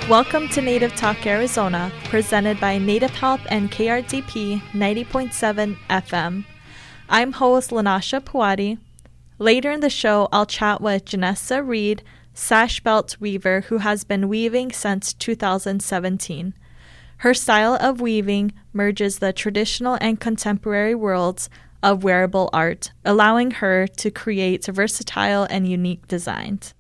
Welcome to Native Talk Arizona, presented by Native Health and KRDP 90.7 FM. I'm host Lanasha Puwadi. Later in the show, I'll chat with Jonessa Reid, Sash Belt Weaver, who has been weaving since 2017. Her style of weaving merges the traditional and contemporary worlds of wearable art, allowing her to create versatile and unique designs.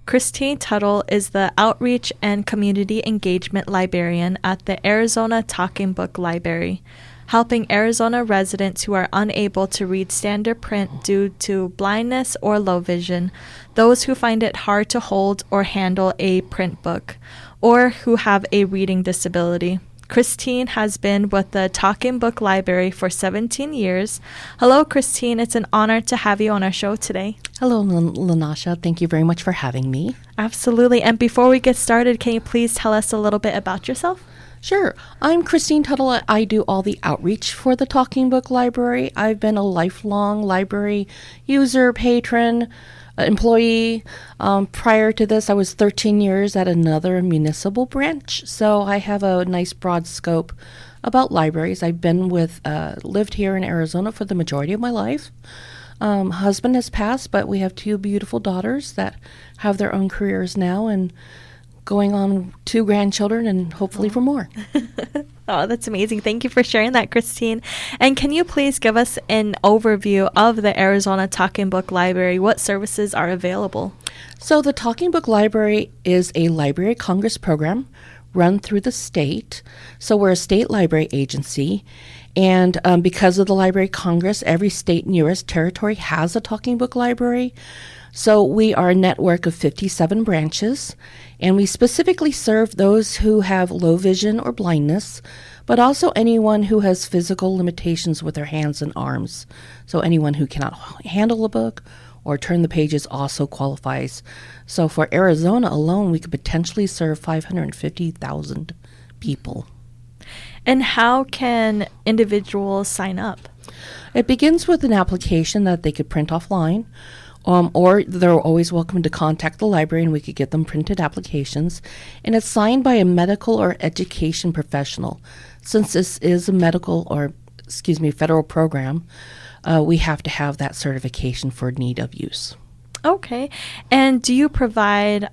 Christine Tuttle is the Outreach and Community Engagement Librarian at the Arizona Talking Book Library, helping Arizona residents who are unable to read standard print due to blindness or low vision, those who find it hard to hold or handle a print book, or who have a reading disability. Christine has been with the Talking Book Library for 17 years. Hello, Christine. It's an honor to have you on our show today. Hello, Lanasha. Thank you very much for having me. Absolutely. And before we get started, can you please tell us a little bit about yourself? Sure. I'm Christine Tuttle. I do all the outreach for the Talking Book Library. I've been a lifelong library user, patron, employee. Prior to this, I was 13 years at another municipal branch, so I have a nice broad scope about libraries. I've been lived here in Arizona for the majority of my life. Husband has passed, but we have two beautiful daughters that have their own careers now and going on 2 grandchildren and hopefully for more. Oh, that's amazing. Thank you for sharing that, Christine. And can you please give us an overview of the Arizona Talking Book Library? What services are available? So the Talking Book Library is a Library of Congress program run through the state. So we're a state library agency. And because of the Library of Congress, every state and U.S. territory has a Talking Book Library. So we are a network of 57 branches, and we specifically serve those who have low vision or blindness, but also anyone who has physical limitations with their hands and arms. So anyone who cannot handle a book or turn the pages also qualifies. So for Arizona alone, we could potentially serve 550,000 people. And how can individuals sign up? It begins with an application that they could print offline. Or they're always welcome to contact the library and we could get them printed applications. And it's signed by a medical or education professional. Since this is a federal program, we have to have that certification for need of use. Okay. And do you provide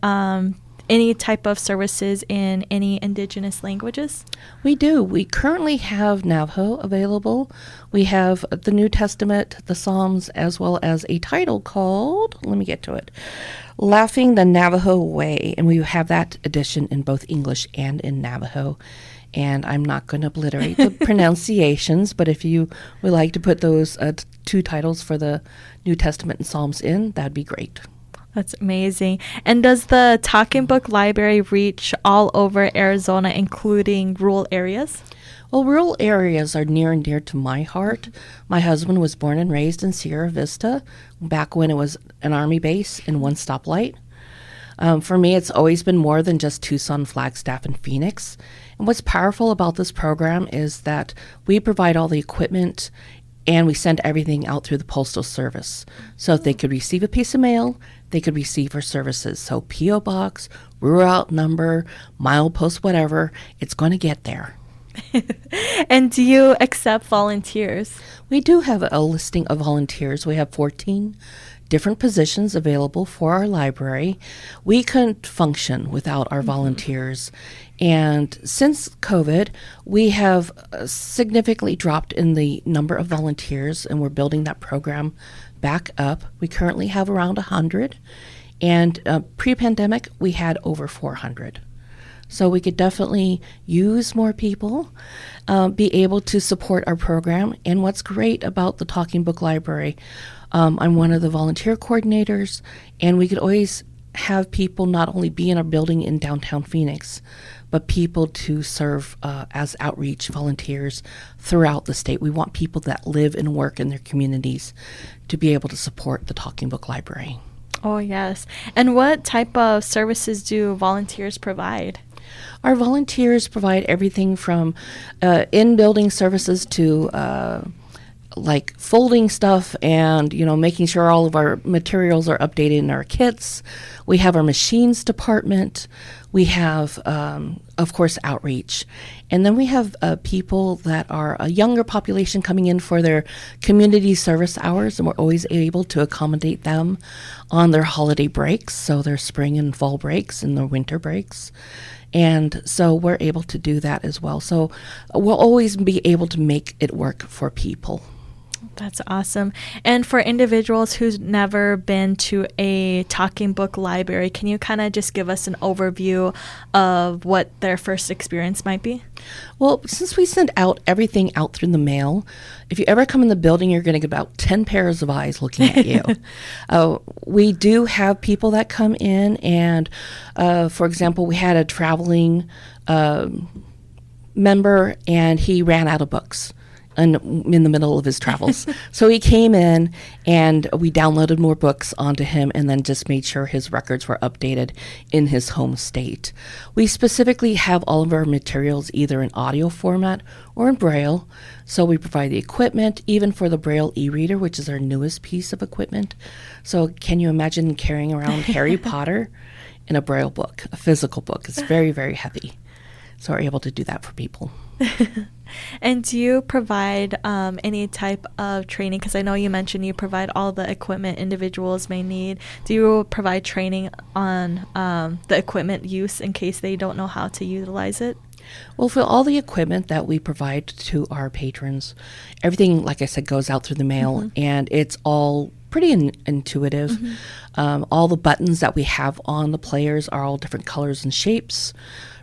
any type of services in any indigenous languages? We do. We currently have Navajo available. We have the New Testament, the Psalms, as well as a title called, let me get to it, Laughing the Navajo Way. And we have that edition in both English and in Navajo. And I'm not going to obliterate the pronunciations, but if you would like to put those 2 titles for the New Testament and Psalms in, that'd be great. That's amazing. And does the Talking Book Library reach all over Arizona, including rural areas? Well, rural areas are near and dear to my heart. My husband was born and raised in Sierra Vista, back when it was an Army base and 1 stoplight. For me, it's always been more than just Tucson, Flagstaff, and Phoenix. And what's powerful about this program is that we provide all the equipment and we send everything out through the Postal Service. So if they could receive a piece of mail, they could receive our services. So P.O. Box, route number, milepost, whatever, it's going to get there. And do you accept volunteers? We do have a listing of volunteers. We have 14 different positions available for our library. We couldn't function without our volunteers. And since COVID, we have significantly dropped in the number of volunteers, and we're building that program back up. We currently have around 100, and pre-pandemic, we had over 400. So we could definitely use more people, be able to support our program. And what's great about the Talking Book Library, I'm one of the volunteer coordinators, and we could always have people not only be in our building in downtown Phoenix, but people to serve as outreach volunteers throughout the state. We want people that live and work in their communities to be able to support the Talking Book Library. Oh, yes. And what type of services do volunteers provide? Our volunteers provide everything from in-building services to like folding stuff and, making sure all of our materials are updated in our kits. We have our machines department. We have, of course, outreach. And then we have people that are a younger population coming in for their community service hours, and we're always able to accommodate them on their holiday breaks, so their spring and fall breaks and their winter breaks. And so we're able to do that as well. So we'll always be able to make it work for people. That's awesome. And for individuals who's never been to a talking book library, can you kind of just give us an overview of what their first experience might be? Well, since we send out everything out through the mail, if you ever come in the building, you're going to get about 10 pairs of eyes looking at you. We do have people that come in and, for example, we had a traveling member and he ran out of books in the middle of his travels. So he came in and we downloaded more books onto him and then just made sure his records were updated in his home state. We specifically have all of our materials either in audio format or in Braille. So we provide the equipment, even for the Braille e-reader, which is our newest piece of equipment. So can you imagine carrying around Harry Potter in a Braille book, a physical book? It's very, very heavy. So we're able to do that for people. And do you provide any type of training? Because I know you mentioned you provide all the equipment individuals may need. Do you provide training on the equipment use in case they don't know how to utilize it? Well, for all the equipment that we provide to our patrons, everything, like I said, goes out through the mail, and it's all pretty intuitive. All the buttons that we have on the players are all different colors and shapes.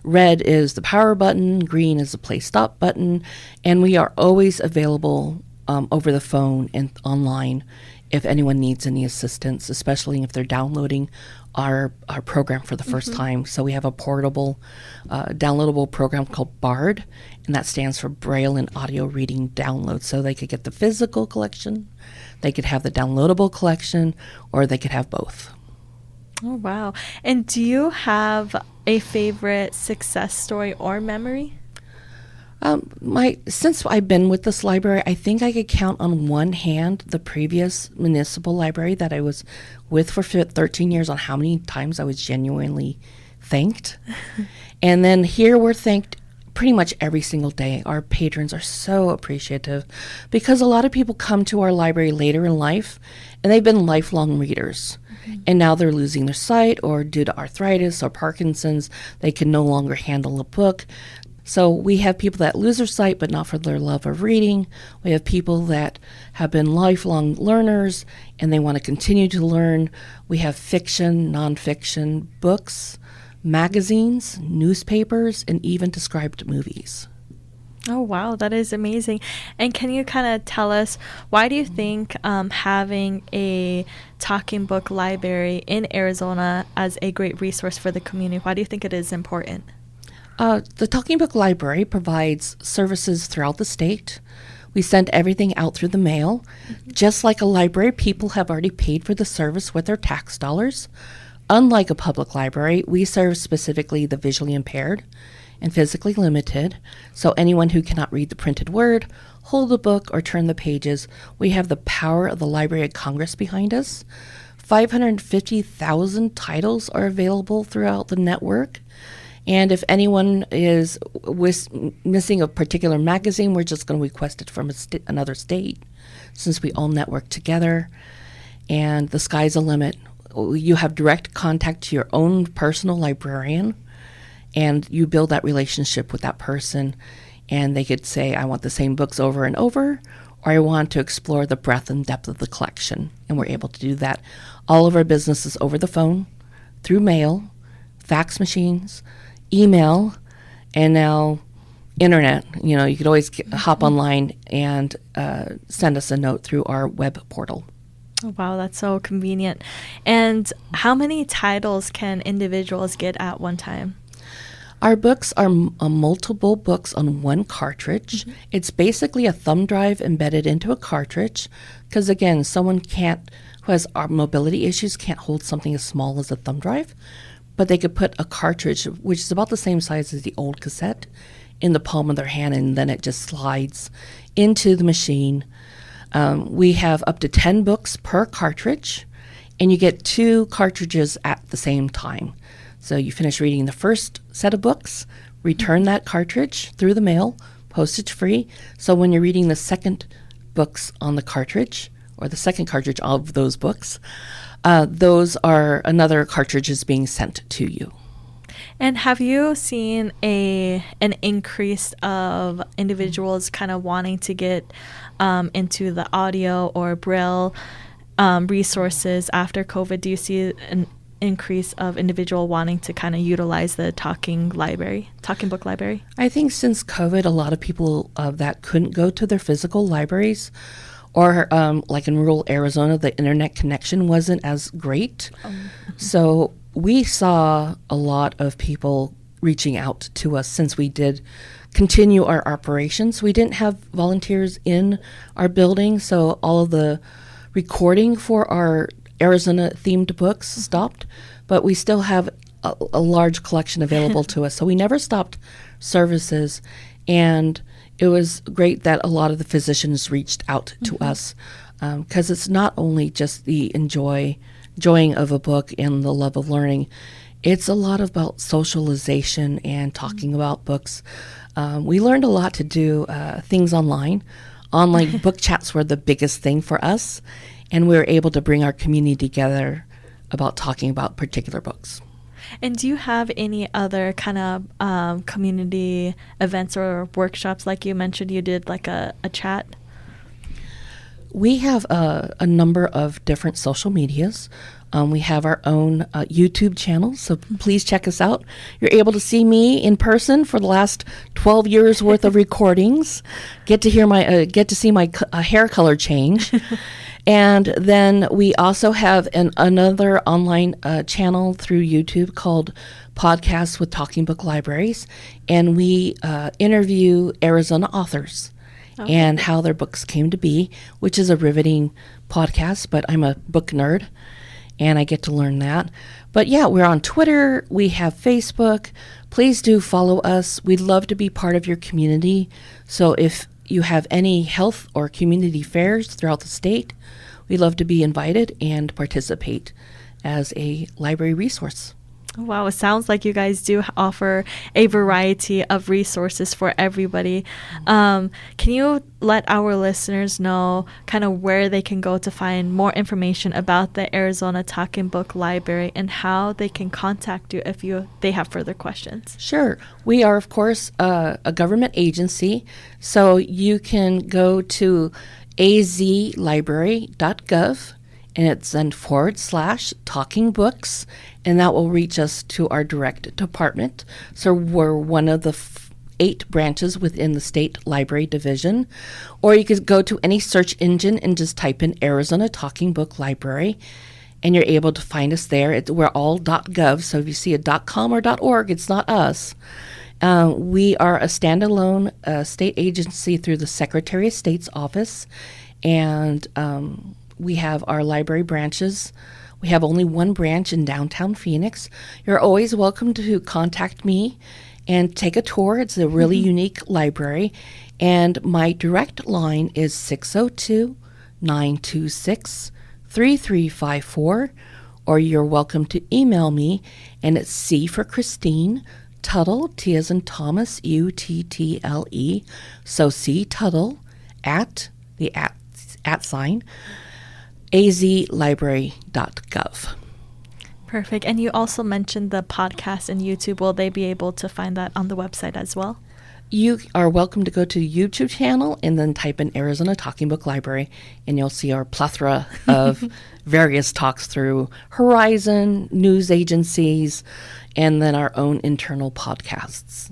Red is the power button, green is the play stop button, and we are always available over the phone and online if anyone needs any assistance, especially if they're downloading our program for the first time. So we have a portable, downloadable program called BARD, and that stands for Braille and Audio Reading Download. So they could get the physical collection, they could have the downloadable collection, or they could have both. Oh, wow. And do you have a favorite success story or memory? Since I've been with this library, I think I could count on one hand the previous municipal library that I was with for 13 years on how many times I was genuinely thanked. And then here we're thanked pretty much every single day. Our patrons are so appreciative because a lot of people come to our library later in life and they've been lifelong readers. And now they're losing their sight, or due to arthritis or Parkinson's, they can no longer handle a book. So we have people that lose their sight, but not for their love of reading. We have people that have been lifelong learners, and they want to continue to learn. We have fiction, nonfiction, books, magazines, newspapers, and even described movies. Oh, wow. That is amazing. And can you kind of tell us, why do you think having a talking book library in Arizona as a great resource for the community, why do you think it is important? The Talking Book Library provides services throughout the state. We send everything out through the mail. Just like a library, people have already paid for the service with their tax dollars. Unlike a public library, we serve specifically the visually impaired and physically limited, so anyone who cannot read the printed word, hold the book, or turn the pages. We have the power of the Library of Congress behind us. 550,000 titles are available throughout the network. And if anyone is missing a particular magazine, we're just going to request it from another state, since we all network together. And the sky's the limit. You have direct contact to your own personal librarian, and you build that relationship with that person, and they could say, I want the same books over and over, or I want to explore the breadth and depth of the collection. And we're able to do that. All of our business is over the phone, through mail, fax machines, email, and now internet. You could always hop online and send us a note through our web portal. Oh, wow, that's so convenient. And how many titles can individuals get at one time? Our books are multiple books on one cartridge. It's basically a thumb drive embedded into a cartridge because, again, someone who has mobility issues can't hold something as small as a thumb drive, but they could put a cartridge, which is about the same size as the old cassette, in the palm of their hand, and then it just slides into the machine. We have up to 10 books per cartridge, and you get 2 cartridges at the same time. So you finish reading the first set of books, return that cartridge through the mail, postage free. So when you're reading the second books on the cartridge, or the second cartridge of those books, those are another cartridge is being sent to you. And have you seen an increase of individuals kind of wanting to get into the audio or Braille resources after COVID? Do you see an increase of individual wanting to kind of utilize the talking book library? I think since COVID, a lot of people that couldn't go to their physical libraries, or like in rural Arizona, the internet connection wasn't as great. So we saw a lot of people reaching out to us since we did continue our operations. We didn't have volunteers in our building, so all of the recording for our Arizona-themed books stopped, but we still have a large collection available to us. So we never stopped services, and it was great that a lot of the physicians reached out to us, because it's not only just the enjoying of a book and the love of learning. It's a lot about socialization and talking about books. We learned a lot to do things online. Online book chats were the biggest thing for us, and we were able to bring our community together about talking about particular books. And do you have any other kind of community events or workshops, like you mentioned you did like a chat? We have a number of different social medias. We have our own YouTube channel, so please check us out. You're able to see me in person for the last 12 years worth of recordings. Get to see my hair color change. And then we also have another online channel through YouTube called Podcasts with Talking Book Libraries, and we interview Arizona authors and how their books came to be, which is a riveting podcast, but I'm a book nerd, and I get to learn that. But yeah, we're on Twitter, we have Facebook. Please do follow us. We'd love to be part of your community. So if you have any health or community fairs throughout the state, we'd love to be invited and participate as a library resource. Wow, it sounds like you guys do offer a variety of resources for everybody. Can you let our listeners know kind of where they can go to find more information about the Arizona Talking Book Library and how they can contact you if they have further questions? Sure. We are, of course, a government agency, so you can go to azlibrary.gov, and it's then /talking books, and that will reach us to our direct department. So we're one of the 8 branches within the state library division. Or you could go to any search engine and just type in Arizona Talking Book Library, and you're able to find us there. We're all .gov, so if you see a .com or .org, it's not us. We are a standalone state agency through the Secretary of State's office, and we have our library branches. We have only one branch in downtown Phoenix. You're always welcome to contact me and take a tour. It's a really unique library, and my direct line is 602-926-3354, or you're welcome to email me, and it's C for Christine, Tuttle, T as in Thomas, Uttle, so C Tuttle at the at sign, azlibrary.gov. Perfect. And you also mentioned the podcast and YouTube. Will they be able to find that on the website as well? You are welcome to go to the YouTube channel and then type in Arizona Talking Book Library, and you'll see our plethora of various talks through Horizon, news agencies, and then our own internal podcasts.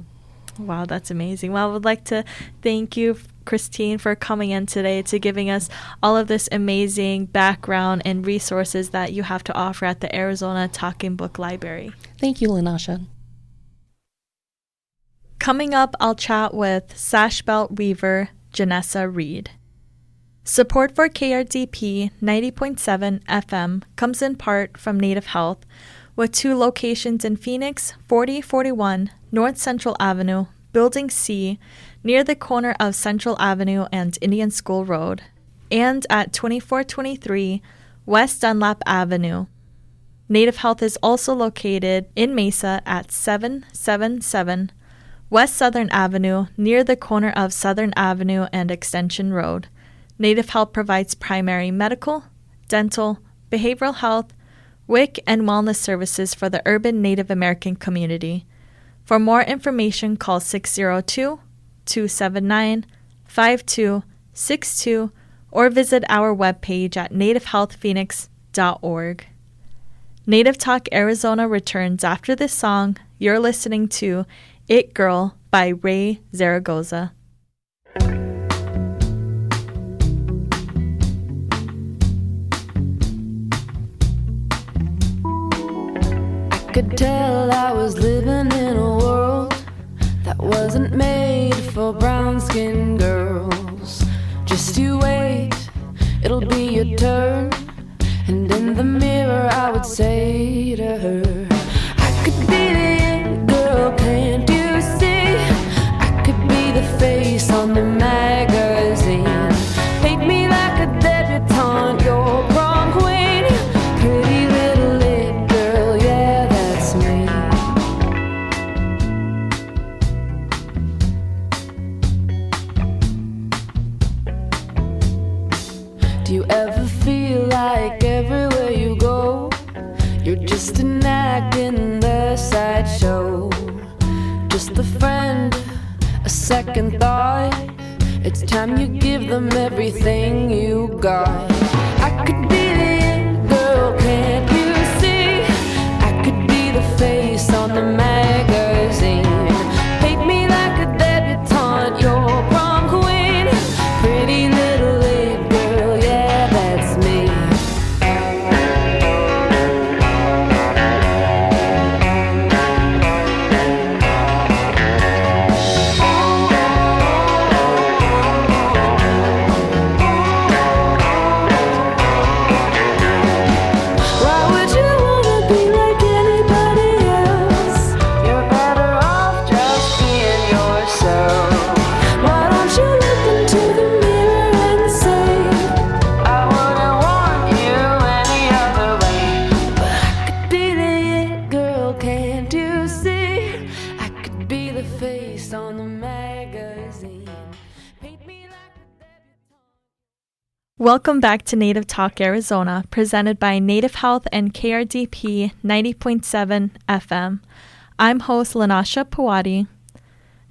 Wow, that's amazing. Well, I would like to thank you, Christine, for coming in today, to giving us all of this amazing background and resources that you have to offer at the Arizona Talking Book Library. Thank you, Lanasha. Coming up, I'll chat with Sash Belt Weaver, Jonessa Reid. Support for KRDP 90.7 FM comes in part from Native Health, with 2 locations in Phoenix, 4041 North Central Avenue, Building C, near the corner of Central Avenue and Indian School Road. and at 2423 West Dunlap Avenue. Native Health is also located in Mesa at 777 West Southern Avenue, near the corner of Southern Avenue and Extension Road. Native Health provides primary medical, dental, behavioral health, WIC, and wellness services for the urban Native American community. For more information, call 602-279-5262 or visit our webpage at nativehealthphoenix.org. Native Talk Arizona returns after this song. You're listening to It Girl by Ray Zaragoza. I could tell I was living in a world that wasn't made for brown-skinned girls. Just you wait, it'll be your turn. And in the mirror I would say to her, I could be the it girl, can't you see? I could be the face on the magazine. Paint me like a debutante, your prom queen. Pretty little it girl, yeah, that's me. Do you ever feel like everywhere you go, you're just an act in the sideshow? Just a friend, a second thought. It's time you give them everything you got. I could be the it girl, can't you see? I could be the face on the magazine. Paint me like a debutante, your prom queen. Pretty little it girl, yeah, that's me. Why would you wanna be like anybody else? You're better off just being yourself. Why don't you look into the mirror and say, I wouldn't want you any other way? But I could be the it girl, can't you see? I could be the face on the magazine. Paint me like a debutante. Welcome back to Native Talk Arizona, presented by Native Health and KRDP 90.7 FM. I'm host Lanasha Pawadi.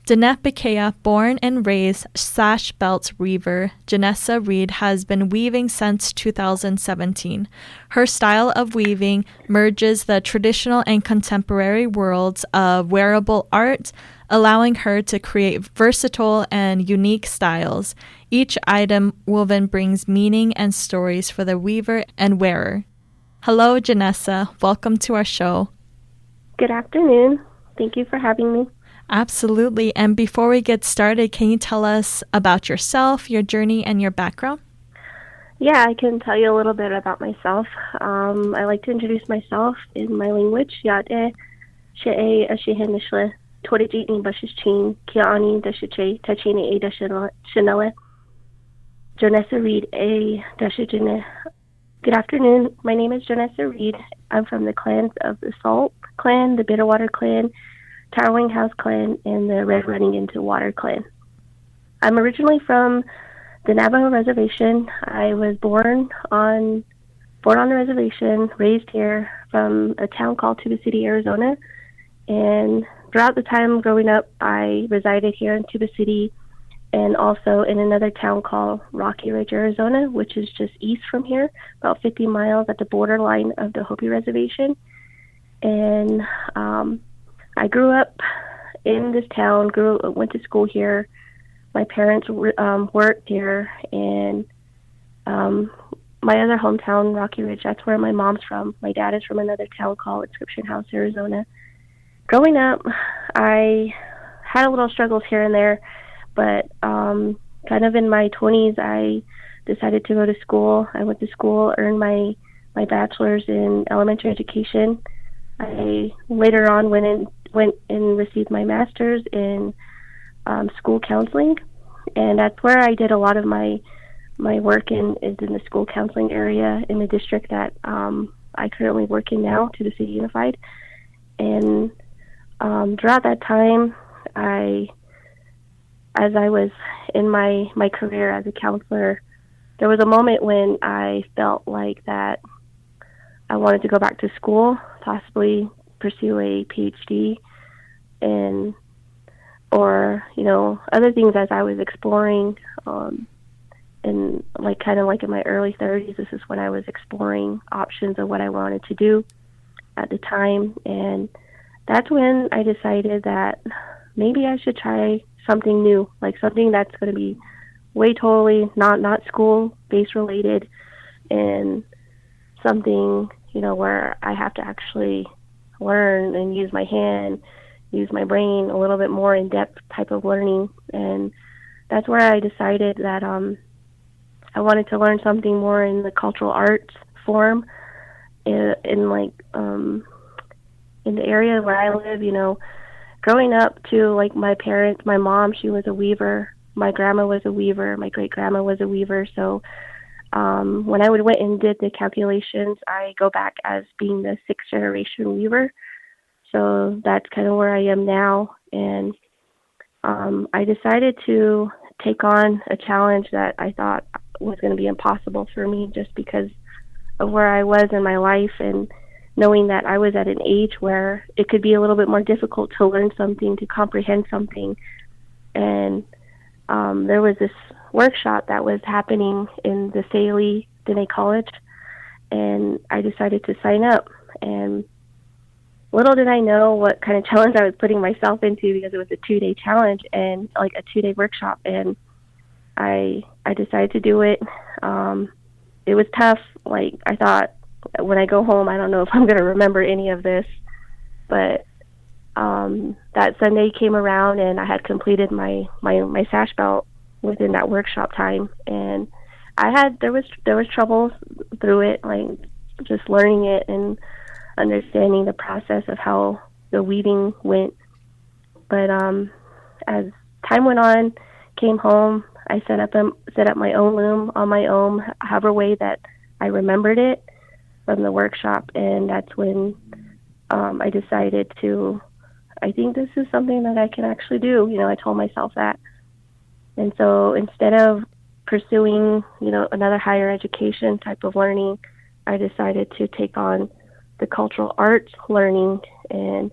Danette Bikea, born and raised Sash Belt Weaver, Jonessa Reid has been weaving since 2017. Her style of weaving merges the traditional and contemporary worlds of wearable art, allowing her to create versatile and unique styles. Each item woven brings meaning and stories for the weaver and wearer. Hello, Jonessa. Welcome to our show. Good afternoon. Thank you for having me. Absolutely. And before we get started, can you tell us about yourself, your journey, and your background? Yeah, I can tell you a little bit about myself. I like to introduce myself in my language. Yade, she'e, ashihenishle, torejitni bashichin, kiani, dashiche, tachini, a dashinele, Jonessa Reid, a dashijine. Good afternoon. My name is Jonessa Reid. I'm from the clans of the Salt Clan, the Bitterwater Clan, Towering House Clan, and the Red Running Into Water Clan. I'm originally from the Navajo Reservation. I was born on the reservation, raised here from a town called Tuba City, Arizona. And throughout the time growing up, I resided here in Tuba City and also in another town called Rocky Ridge, Arizona, which is just east from here, about 50 miles at the borderline of the Hopi Reservation. And I grew up in this town, went to school here. My parents worked here, and my other hometown, Rocky Ridge, that's where my mom's from. My dad is from another town called Inscription House, Arizona. Growing up, I had a little struggles here and there, but kind of in my 20s, I decided to go to school. I went to school, earned my bachelor's in elementary education. I later on went and received my master's in school counseling, and that's where I did a lot of my my work is in the school counseling area in the district that I currently work in now, to the City Unified. And throughout that time, as I was in my career as a counselor, there was a moment when I felt like that I wanted to go back to school, possibly pursue a PhD, or other things as I was exploring. And kind of like in my early 30s, this is when I was exploring options of what I wanted to do at the time. And that's when I decided that maybe I should try something new, like something that's going to be way totally not school-based related, and something, where I have to actually learn and use my hand, use my brain, a little bit more in-depth type of learning. And that's where I decided that I wanted to learn something more in the cultural arts form, in the area where I live. Growing up to my parents, my mom, she was a weaver. My grandma was a weaver. My great-grandma was a weaver. So when I went and did the calculations, I go back as being the 6th generation weaver. So that's kind of where I am now. And I decided to take on a challenge that I thought was going to be impossible for me, just because of where I was in my life, and knowing that I was at an age where it could be a little bit more difficult to learn something, to comprehend something. And there was this workshop that was happening in the Saley Dene College, and I decided to sign up. And little did I know what kind of challenge I was putting myself into, because it was a 2-day challenge and a 2-day workshop. And I decided to do it. It was tough. I thought, when I go home, I don't know if I'm going to remember any of this, but that Sunday came around and I had completed my Sash Belt within that workshop time. And there was trouble through it, just learning it and understanding the process of how the weaving went. But as time went on, came home, I set up my own loom on my own, however way that I remembered it from the workshop. And that's when I decided I think this is something that I can actually do. I told myself that. And so instead of pursuing, another higher education type of learning, I decided to take on the cultural arts learning. And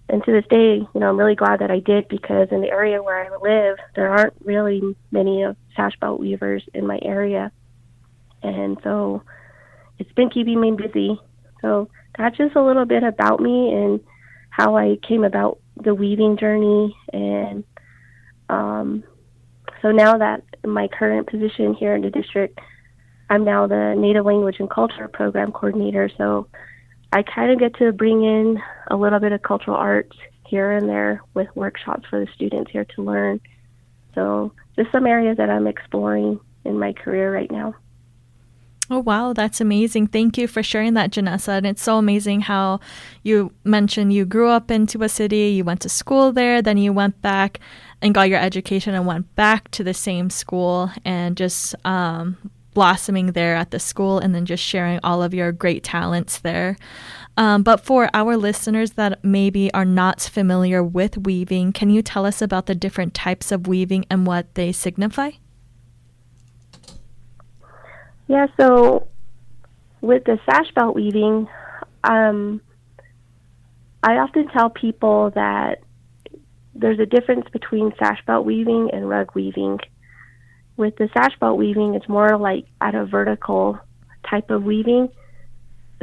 to this day, I'm really glad that I did, because in the area where I live, there aren't really many of Sash Belt weavers in my area. And so it's been keeping me busy. So that's just a little bit about me and how I came about the weaving journey. And so now that in my current position here in the district, I'm now the Native Language and Culture Program Coordinator. So I kind of get to bring in a little bit of cultural arts here and there with workshops for the students here to learn. So just some areas that I'm exploring in my career right now. Oh, wow. That's amazing. Thank you for sharing that, Jonessa. And it's so amazing how you mentioned you grew up into a city, you went to school there, then you went back and got your education and went back to the same school, and just blossoming there at the school, and then just sharing all of your great talents there. But for our listeners that maybe are not familiar with weaving, can you tell us about the different types of weaving and what they signify? Yeah, so with the Sash Belt weaving, I often tell people that there's a difference between Sash Belt weaving and rug weaving. With the Sash Belt weaving, it's more at a vertical type of weaving.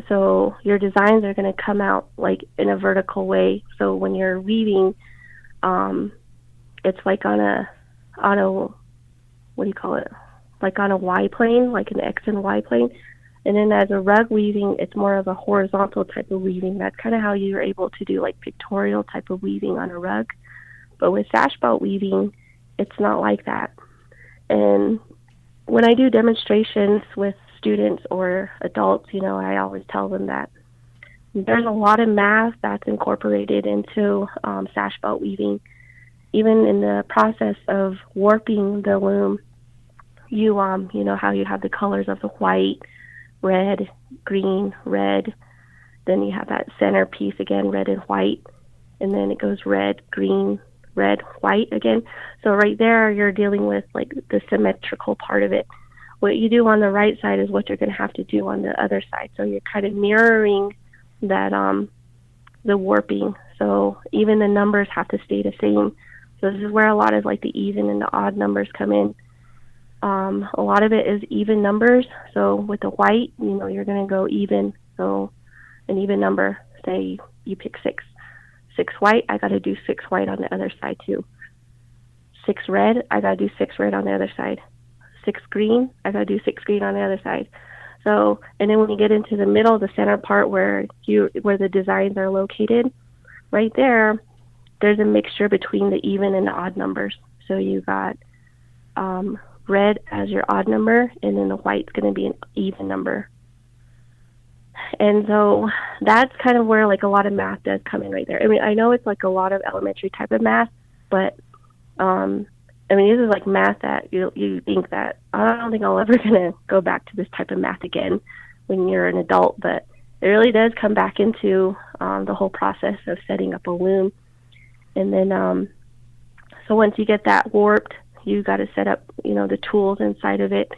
So your designs are going to come out in a vertical way. So when you're weaving, it's on a what do you call it? On a Y plane, an X and Y plane. And then as a rug weaving, it's more of a horizontal type of weaving. That's kind of how you're able to do pictorial type of weaving on a rug. But with Sash Belt weaving, it's not like that. And when I do demonstrations with students or adults, I always tell them that there's a lot of math that's incorporated into Sash Belt weaving. Even in the process of warping the loom, you know how you have the colors of the white, red, green, red. Then you have that center piece again, red and white, and then it goes red, green, red, white again. So right there, you're dealing with like the symmetrical part of it. What you do on the right side is what you're going to have to do on the other side. So you're kind of mirroring that, the warping. So even the numbers have to stay the same. So this is where a lot of like the even and the odd numbers come in. A lot of it is even numbers. So with the white, you're going to go even. So an even number, say you pick 6. 6 white, I got to do 6 white on the other side too. 6 red, I got to do 6 red on the other side. 6 green, I got to do 6 green on the other side. So, and then when you get into the middle, the center part where the designs are located, right there, there's a mixture between the even and the odd numbers. So you got red as your odd number, and then the white's going to be an even number. And so that's kind of where like a lot of math does come in right there. I mean, I know it's like a lot of elementary type of math, but I mean, this is like math that you think that I don't think I'll ever gonna go back to this type of math again when you're an adult, but it really does come back into the whole process of setting up a loom. And then so once you get that warped, you got to set up the tools inside of it.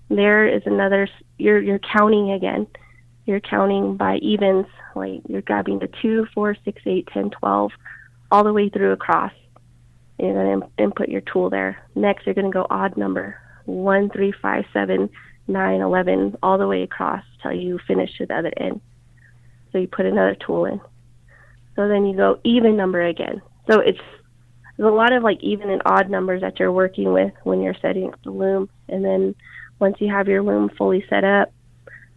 There is another, you're counting again. You're counting by evens, like you're grabbing the 2, 4, 6, 8, 10, 12, all the way through across. You're going to input your tool there. Next, you're going to go odd number, 1, 3, 5, 7, 9, 11, all the way across till you finish to the other end. So you put another tool in. So then you go even number again. So there's a lot of like even and odd numbers that you're working with when you're setting up the loom. And then once you have your loom fully set up,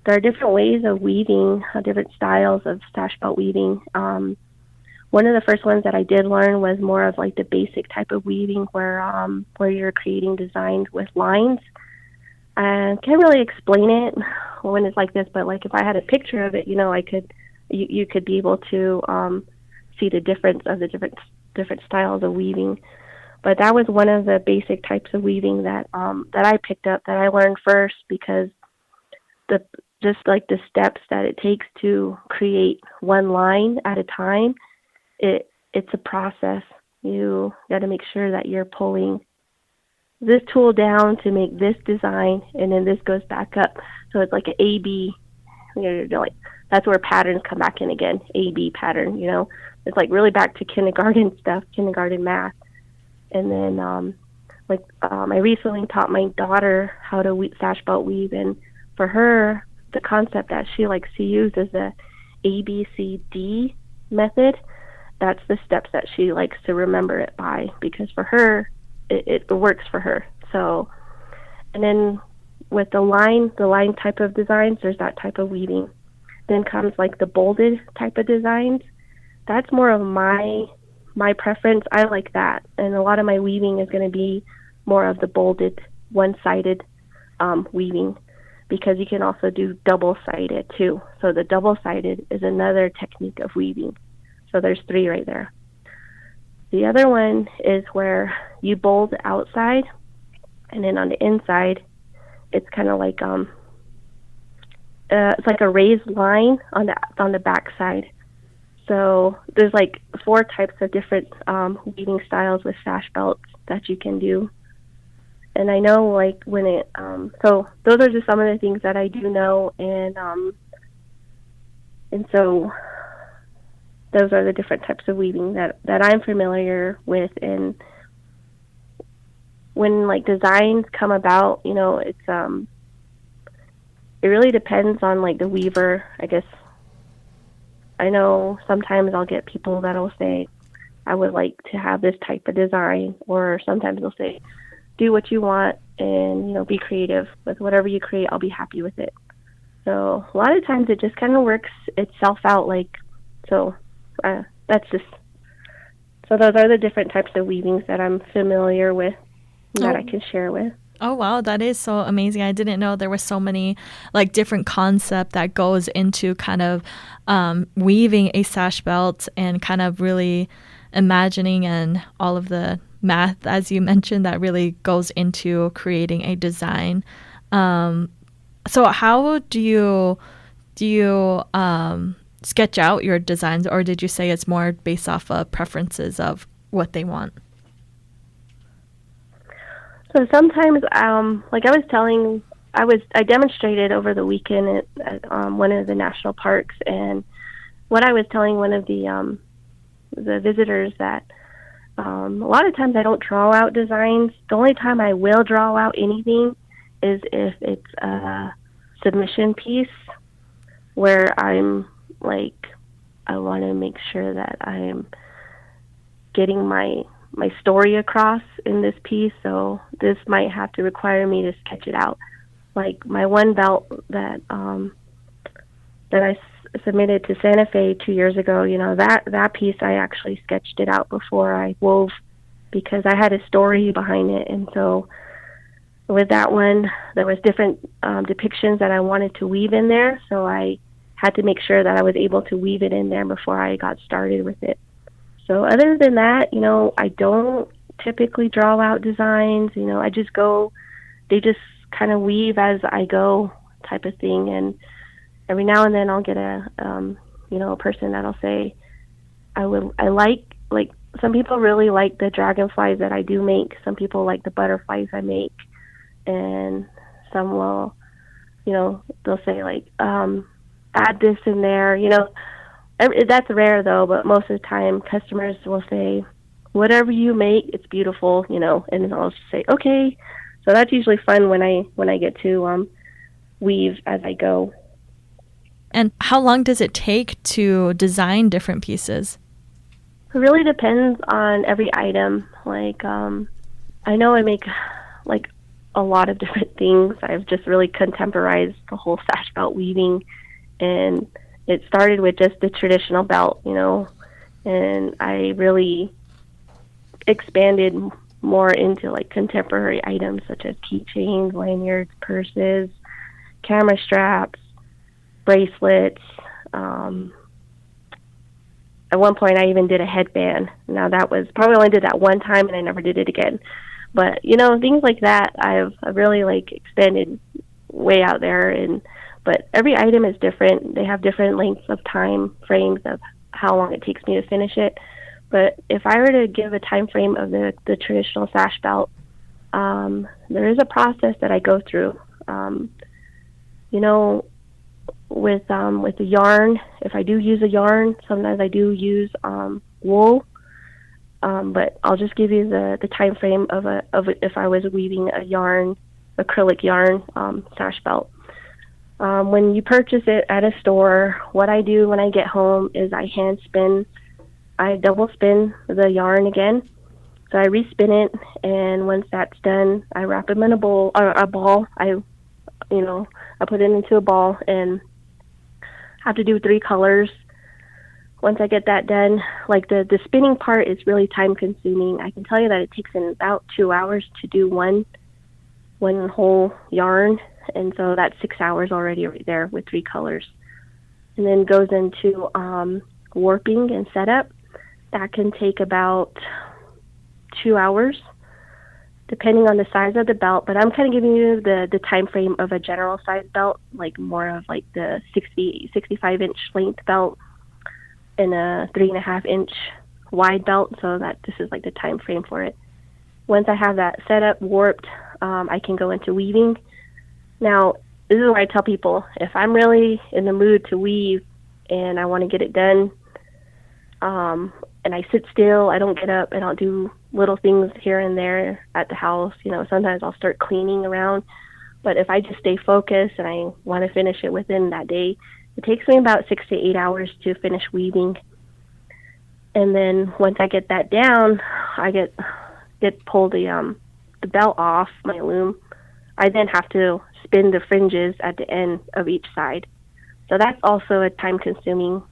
there are different ways of weaving, different styles of Sash Belt weaving. One of the first ones that I did learn was more of like the basic type of weaving where you're creating designs with lines. I can't really explain it when it's like this, but like if I had a picture of it, you could be able to see the difference of the different styles of weaving. But that was one of the basic types of weaving that I picked up, that I learned first, because just like the steps that it takes to create one line at a time, it's a process. You got to make sure that you're pulling this tool down to make this design, and then this goes back up. So it's like an A-B. That's where patterns come back in again, A-B pattern, It's like really back to kindergarten stuff, kindergarten math. And then I recently taught my daughter how to Sash Belt weave, and for her, the concept that she likes to use is the ABCD method. That's the steps that she likes to remember it by, because for her, it works for her. So, and then with the line type of designs, there's that type of weaving. Then comes like the bolded type of designs. That's more of my preference. I like that. And a lot of my weaving is going to be more of the bolded, one-sided weaving, because you can also do double-sided too. So the double-sided is another technique of weaving. So there's 3 right there. The other one is where you bold outside, and then on the inside, it's kind of like it's like a raised line on the back side. So there's like 4 types of different weaving styles with sash belts that you can do. And I know like when it so those are just some of the things that I do know, and so those are the different types of weaving that I'm familiar with. And when like designs come about, it's it really depends on like the weaver, I guess. I know sometimes I'll get people that'll say, I would like to have this type of design, or sometimes they'll say, do what you want and, be creative with whatever you create. I'll be happy with it. So a lot of times it just kind of works itself out. That's just, so those are the different types of weavings that I'm familiar with that I can share with. Oh, wow. That is so amazing. I didn't know there were so many like different concept that goes into kind of weaving a sash belt, and kind of really imagining and all of the math, as you mentioned, that really goes into creating a design. So how do you sketch out your designs, or did you say it's more based off of preferences of what they want? So sometimes, like I demonstrated over the weekend at one of the national parks, and what I was telling one of the visitors that a lot of times I don't draw out designs. The only time I will draw out anything is if it's a submission piece where I'm like, I want to make sure that I'm getting my story across in this piece, so this might have to require me to sketch it out. Like my one belt that I submitted to Santa Fe 2 years ago, that piece I actually sketched it out before I wove, because I had a story behind it. And so with that one, there was different depictions that I wanted to weave in there, so I had to make sure that I was able to weave it in there before I got started with it. So other than that, I don't typically draw out designs. I just go, they just kind of weave as I go type of thing. And every now and then I'll get a person that'll say, I like some people really like the dragonflies that I do make. Some people like the butterflies I make. And some will, they'll say like, add this in there, That's rare though, but most of the time customers will say, whatever you make, it's beautiful, and I'll just say, okay. So that's usually fun when I get to weave as I go. And how long does it take to design different pieces? It really depends on every item. Like, I know I make like a lot of different things. I've just really contemporized the whole sash belt weaving, and it started with just the traditional belt, and I really expanded more into like contemporary items such as keychains, lanyards, purses, camera straps, bracelets. At one point I even did a headband. Now that was probably only did that one time and I never did it again. But, things like that I've really like expanded way out there. But every item is different. They have different lengths of time frames of how long it takes me to finish it. But if I were to give a time frame of the traditional sash belt, there is a process that I go through. With the yarn, if I do use a yarn, sometimes I do use wool. But I'll just give you the time frame of if I was weaving a yarn, acrylic yarn sash belt. When you purchase it at a store, what I do when I get home is I hand spin. I double spin the yarn again. So I respin it, and once that's done, I wrap them in a ball. I put it into a ball and have to do 3 colors. Once I get that done, like the spinning part is really time consuming. I can tell you that it takes about 2 hours to do one whole yarn. And so that's 6 hours already right there with 3 colors. And then goes into warping and setup. That can take about 2 hours, depending on the size of the belt. But I'm kind of giving you the time frame of a general size belt, like more of like the 65-inch length belt and a 3.5-inch wide belt. So that this is like the time frame for it. Once I have that set up, warped, I can go into weaving. Now, this is where I tell people, if I'm really in the mood to weave and I want to get it done, and I sit still, I don't get up, I don't do little things here and there at the house. Sometimes I'll start cleaning around. But if I just stay focused and I want to finish it within that day, it takes me about 6 to 8 hours to finish weaving. And then once I get that down, I pull the belt off my loom. I then have to spin the fringes at the end of each side. So that's also a time-consuming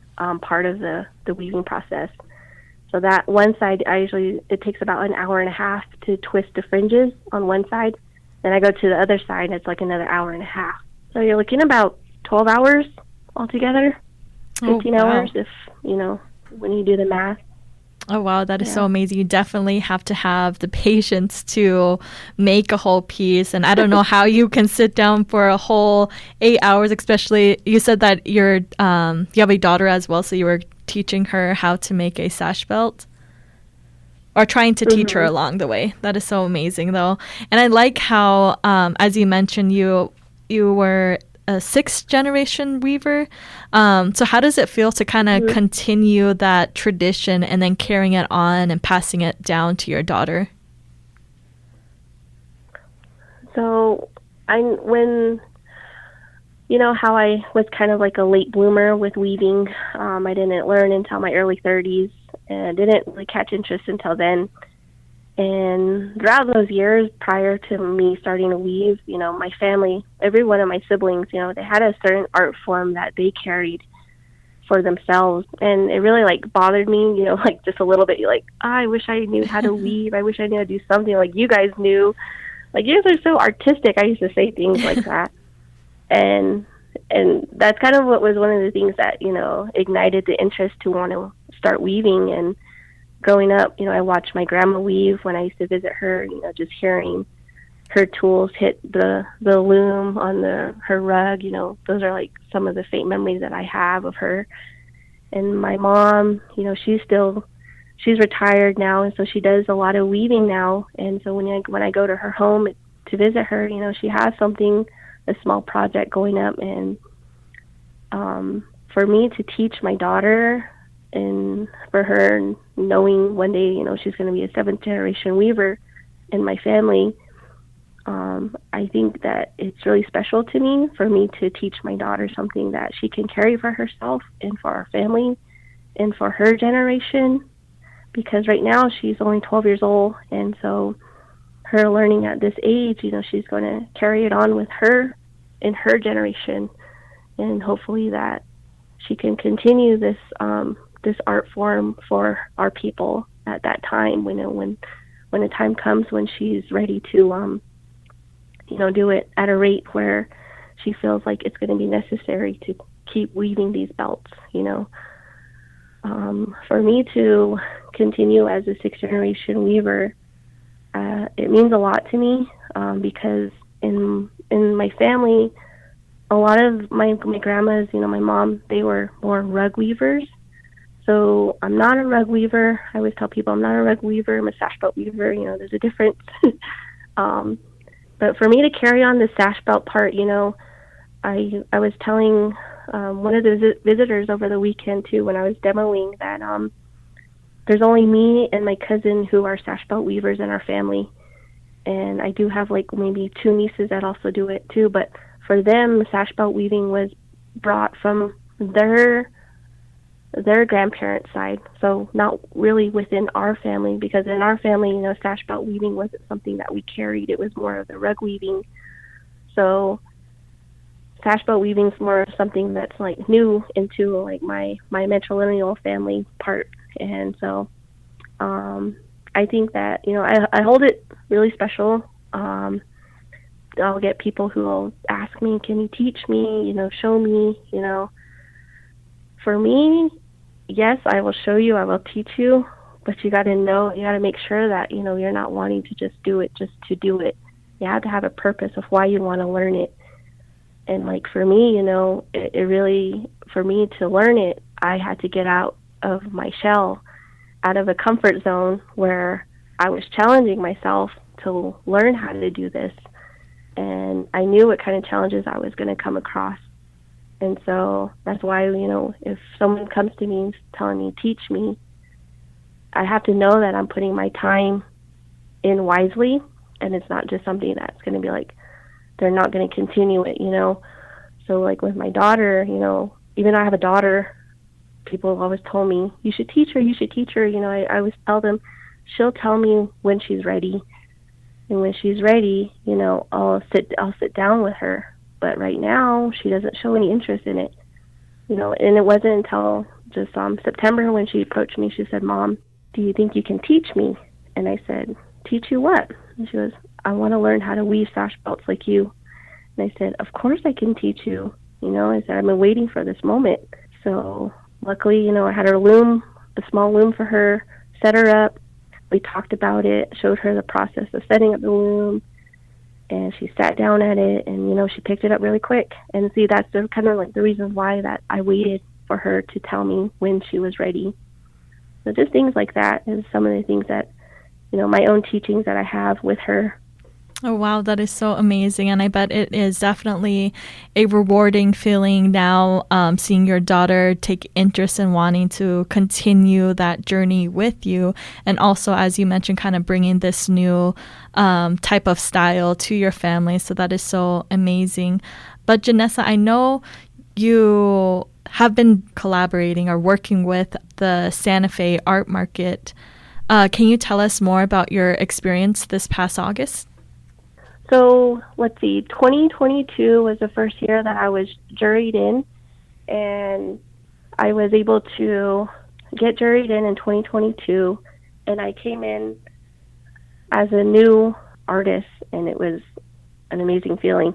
part of the weaving process. So that one side, it takes about an hour and a half to twist the fringes on one side. Then I go to the other side, and it's like another hour and a half. So you're looking about 12 hours altogether, 15 hours if, when you do the math. Oh, wow. That is Yeah. so amazing. You definitely have to have the patience to make a whole piece. And I don't know how you can sit down for a whole 8 hours, especially you said that you have a daughter as well. So you were teaching her how to make a sash belt or trying to teach her along the way. That is so amazing, though. And I like how, as you mentioned, you were a sixth generation weaver. So how does it feel to kind of continue that tradition and then carrying it on and passing it down to your daughter? So when you know how I was kind of like a late bloomer with weaving, I didn't learn until my early 30s and didn't really catch interest until then. And throughout those years prior to me starting to weave, you know, my family, every one of my siblings, you know, they had a certain art form that they carried for themselves. And it really, like, bothered me, you know, like, just a little bit. You're like, I wish I knew how to weave. I wish I knew how to do something like you guys knew. Like, you guys are so artistic. I used to say things like that. And that's kind of what was one of the things that, you know, ignited the interest to want to start weaving. And growing up, you know, I watched my grandma weave when I used to visit her, you know, just hearing her tools hit the loom on her rug, you know, those are like some of the faint memories that I have of her. And my mom, you know, she's retired now, and so she does a lot of weaving now. And so when I go to her home to visit her, you know, she has a small project going up. And for me to teach my daughter, and for her knowing one day, you know, she's going to be a seventh generation weaver in my family, I think that it's really special to me for me to teach my daughter something that she can carry for herself and for our family and for her generation, because right now she's only 12 years old, and so her learning at this age, you know, she's going to carry it on with her in her generation, and hopefully that she can continue this art form for our people at that time, when the time comes when she's ready to you know, do it at a rate where she feels like it's going to be necessary to keep weaving these belts, you know. For me to continue as a sixth generation weaver, it means a lot to me, because in my family, a lot of my grandmas, you know, my mom, they were more rug weavers. So I'm not a rug weaver. I always tell people I'm not a rug weaver. I'm a sash belt weaver. You know, there's a difference. But for me to carry on the sash belt part, you know, I was telling one of the visitors over the weekend too, when I was demoing, that there's only me and my cousin who are sash belt weavers in our family, and I do have like maybe 2 nieces that also do it too. But for them, sash belt weaving was brought from their grandparents' side, so not really within our family, because in our family, you know, sash belt weaving wasn't something that we carried. It was more of the rug weaving. So sash belt weaving is more of something that's like new into like my matrilineal family part. And so I think that, you know, I hold it really special. I'll get people who will ask me, can you teach me, you know, show me, you know. For me, yes, I will show you, I will teach you, but you got to make sure that, you know, you're not wanting to just do it just to do it. You have to have a purpose of why you want to learn it. And like for me, you know, it really, for me to learn it, I had to get out of my shell, out of a comfort zone where I was challenging myself to learn how to do this. And I knew what kind of challenges I was going to come across. And so that's why, you know, if someone comes to me telling me, teach me, I have to know that I'm putting my time in wisely, and it's not just something that's going to be like, they're not going to continue it, you know. So like with my daughter, you know, even though I have a daughter, people have always told me, you should teach her, you know. I always tell them, she'll tell me when she's ready. And when she's ready, you know, I'll sit down with her. But right now, she doesn't show any interest in it, you know. And it wasn't until just September when she approached me. She said, "Mom, do you think you can teach me?" And I said, "Teach you what?" And she goes, "I want to learn how to weave sash belts like you." And I said, "Of course I can teach you." You know, I said, "I've been waiting for this moment." So luckily, you know, I had her loom, a small loom for her, set her up. We talked about it, showed her the process of setting up the loom, and she sat down at it, and, she picked it up really quick. And see, that's kind of like the reason why that I waited for her to tell me when she was ready. So just things like that is some of the things that, my own teachings that I have with her. Oh, wow, that is so amazing. And I bet it is definitely a rewarding feeling now, seeing your daughter take interest in wanting to continue that journey with you. And also, as you mentioned, kind of bringing this new type of style to your family. So that is so amazing. But Jonessa, I know you have been collaborating or working with the Santa Fe Art Market. Can you tell us more about your experience this past August? So let's see, 2022 was the first year that I was juried in, and I was able to get juried in 2022, and I came in as a new artist, and it was an amazing feeling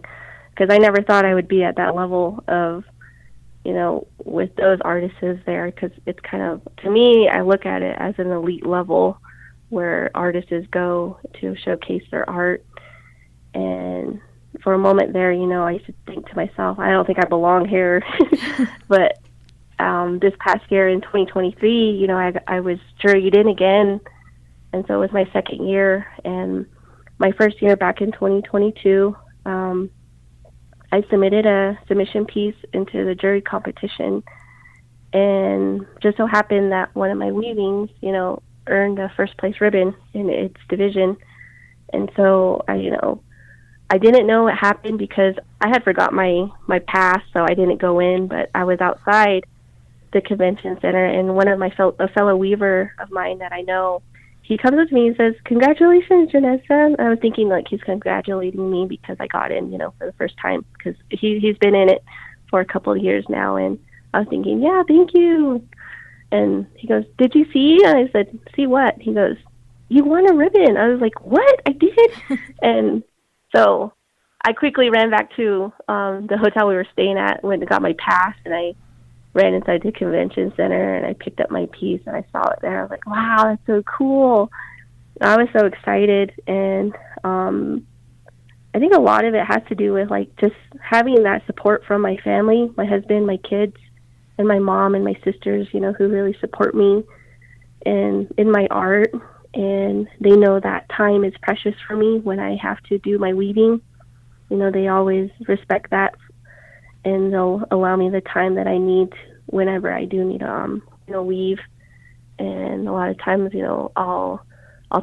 because I never thought I would be at that level of, with those artists there, because it's kind of, to me, I look at it as an elite level where artists go to showcase their art. And for a moment there, I used to think to myself, I don't think I belong here. But this past year in 2023, I was juried in again. And so it was my second year. And my first year back in 2022, I submitted a submission piece into the jury competition. And just so happened that one of my weavings, earned a first place ribbon in its division. And so I didn't know what happened because I had forgot my pass, so I didn't go in, but I was outside the convention center, and one of a fellow weaver of mine that I know, he comes up to me and says, "Congratulations, Jonessa." I was thinking like he's congratulating me because I got in, for the first time, because he's been in it for a couple of years now, and I was thinking, yeah, thank you. And he goes, "Did you see?" And I said, "See what?" He goes, "You won a ribbon." I was like, "What? I did?" And so I quickly ran back to the hotel we were staying at, went and got my pass, and I ran inside the convention center, and I picked up my piece, and I saw it there. I was like, wow, that's so cool. I was so excited, and I think a lot of it has to do with, just having that support from my family, my husband, my kids, and my mom and my sisters, who really support me in my art. And they know that time is precious for me when I have to do my weaving. They always respect that, and they'll allow me the time that I need whenever I do need to, weave. And a lot of times, I'll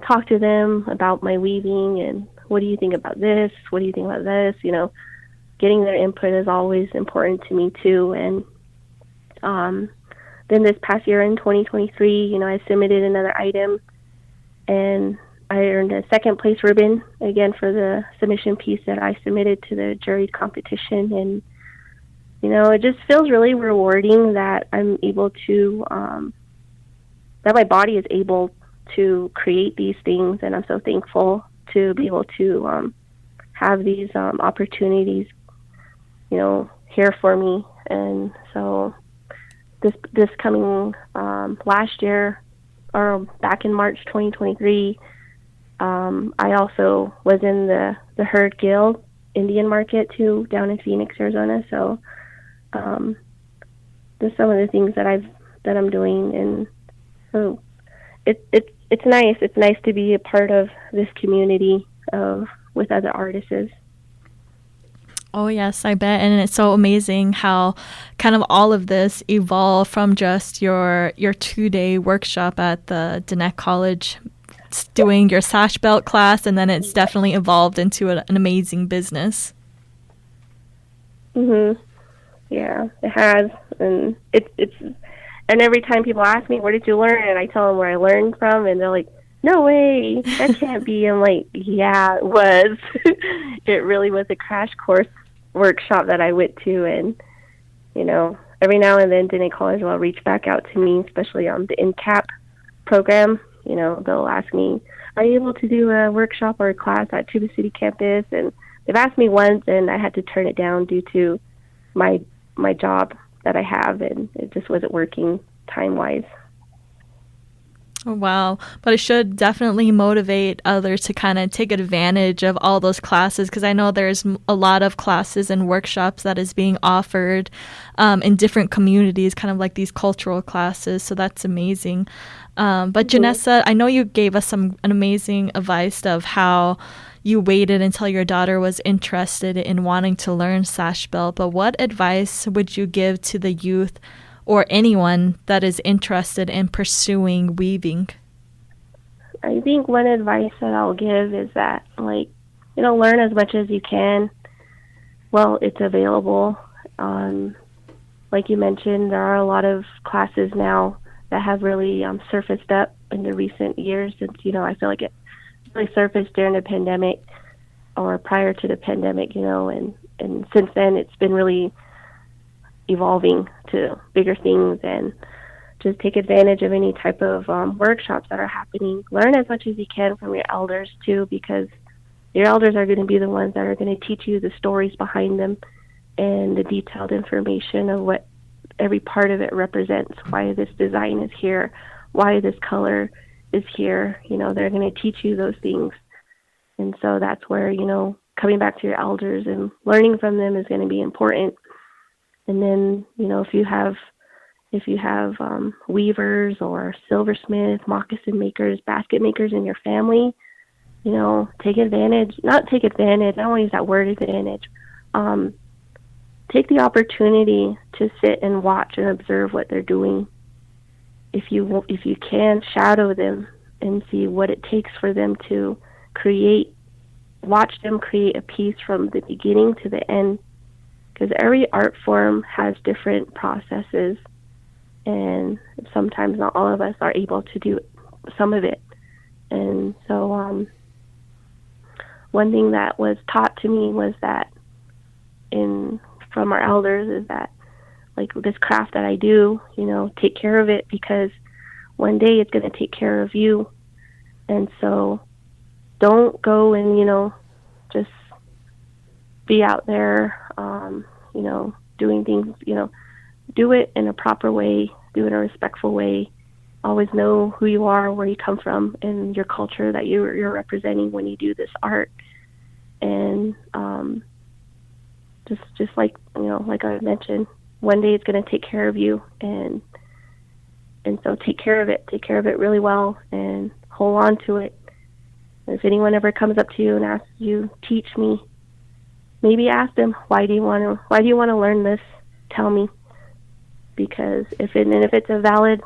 talk to them about my weaving and what do you think about this? What do you think about this? Getting their input is always important to me too. And then this past year in 2023, I submitted another item, and I earned a second place ribbon again for the submission piece that I submitted to the jury competition. And, it just feels really rewarding that I'm able to, that my body is able to create these things. And I'm so thankful to be able to have these opportunities, here for me. And so this coming last year, or back in March 2023, I also was in the Herd Guild Indian Market too, down in Phoenix, Arizona. So there's some of the things that I'm doing, and so it's nice. It's nice to be a part of this community with other artists. Oh, yes, I bet. And it's so amazing how kind of all of this evolved from just your 2-day workshop at the Diné College doing your Sash Belt class, and then it's definitely evolved into an amazing business. Yeah, it has. And it's and every time people ask me, where did you learn? And I tell them where I learned from, and they're like, no way, that can't be. I'm like, yeah, it was. It really was a crash course workshop that I went to, and every now and then Diné College will reach back out to me, especially on the INCAP program. They'll ask me, are you able to do a workshop or a class at Tuba City campus? And they've asked me once, and I had to turn it down due to my job that I have, and it just wasn't working time-wise. Oh, wow. But it should definitely motivate others to kind of take advantage of all those classes, because I know there's a lot of classes and workshops that is being offered in different communities, kind of like these cultural classes. So that's amazing. But Jonessa, I know you gave us an amazing advice of how you waited until your daughter was interested in wanting to learn Sash Belt. But what advice would you give to the youth or anyone that is interested in pursuing weaving? I think one advice that I'll give is that, like, learn as much as you can. Well, it's available. Like you mentioned, there are a lot of classes now that have really surfaced up in the recent years. Since, I feel like it really surfaced during the pandemic or prior to the pandemic, and since then it's been really evolving to bigger things, and just take advantage of any type of workshops that are happening. Learn as much as you can from your elders too, because your elders are going to be the ones that are going to teach you the stories behind them and the detailed information of what every part of it represents, why this design is here, why this color is here. They're going to teach you those things. And so that's where, coming back to your elders and learning from them is going to be important. And then, if you have weavers or silversmiths, moccasin makers, basket makers in your family, take advantage. Not take advantage. I don't want to use that word, advantage. Take the opportunity to sit and watch and observe what they're doing. If you can, shadow them and see what it takes for them to create. Watch them create a piece from the beginning to the end. Because every art form has different processes, and sometimes not all of us are able to do some of it. And so one thing that was taught to me was that from our elders is that, like, this craft that I do, take care of it, because one day it's going to take care of you. And so don't go and, just be out there, doing things, do it in a proper way, do it in a respectful way. Always know who you are, where you come from, and your culture that you're representing when you do this art. And just like, like I mentioned, one day it's going to take care of you. And so take care of it really well, and hold on to it. And if anyone ever comes up to you and asks you, teach me, maybe ask them, why do you want to learn this? Tell me. Because if it's a valid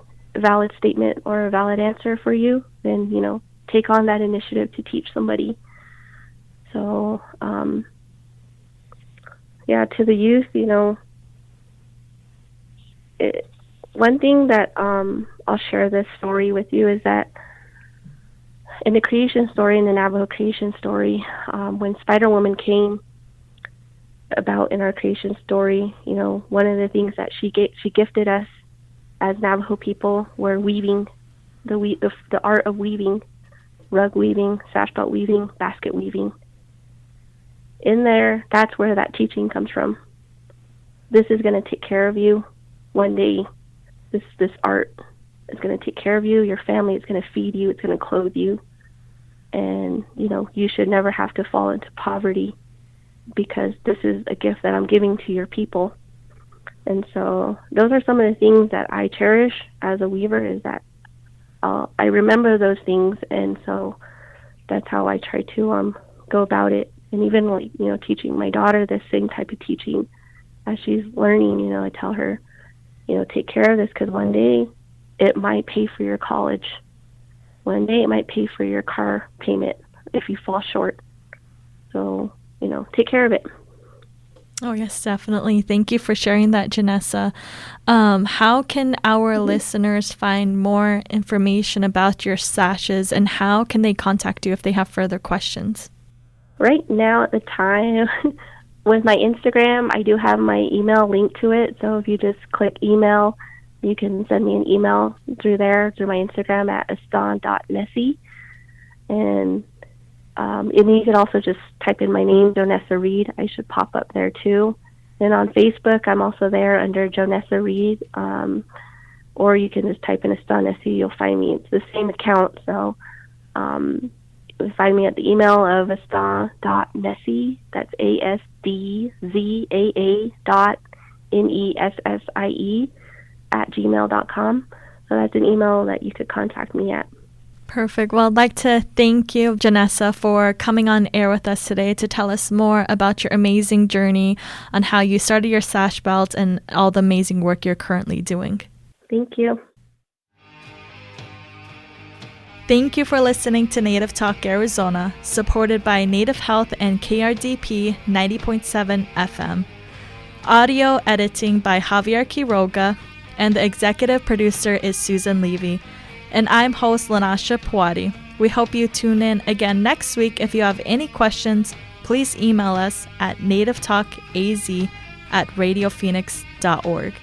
statement or a valid answer for you, then, take on that initiative to teach somebody. So, to the youth, one thing that I'll share this story with you is that in the creation story, in the Navajo creation story, when Spider Woman came about in our creation story, one of the things that she gifted us as Navajo people were weaving, the art of weaving, rug weaving, sash belt weaving, basket weaving. In there, that's where that teaching comes from. This is going to take care of you. One day, this art is going to take care of you. Your family is going to feed you. It's going to clothe you. And, you should never have to fall into poverty, because this is a gift that I'm giving to your people. And so those are some of the things that I cherish as a weaver, is that I remember those things. And so that's how I try to go about it. And even, teaching my daughter the same type of teaching as she's learning, I tell her, take care of this, because one day it might pay for your college. One day it might pay for your car payment if you fall short. So, take care of it. Oh, yes, definitely. Thank you for sharing that, Jonessa. How can our listeners find more information about your sashes, and how can they contact you if they have further questions? Right now at the time, with my Instagram, I do have my email linked to it. So if you just click email, you can send me an email through my Instagram at astan.nessie. And you can also just type in my name, Jonessa Reid. I should pop up there too. Then on Facebook, I'm also there under Jonessa Reid. or you can just type in Estelle Nessie. You'll find me. It's the same account, so you'll find me at the email of Estelle.Nessie. That's ASDZAA.NESSIE @gmail.com. So that's an email that you could contact me at. Perfect. Well, I'd like to thank you, Jonessa, for coming on air with us today to tell us more about your amazing journey on how you started your Sash Belt and all the amazing work you're currently doing. Thank you. Thank you for listening to Native Talk Arizona, supported by Native Health and KRDP 90.7 FM. Audio editing by Javier Quiroga, and the executive producer is Susan Levy. And I'm host Lanasha Puari. We hope you tune in again next week. If you have any questions, please email us at nativetalkaz@radiophoenix.org.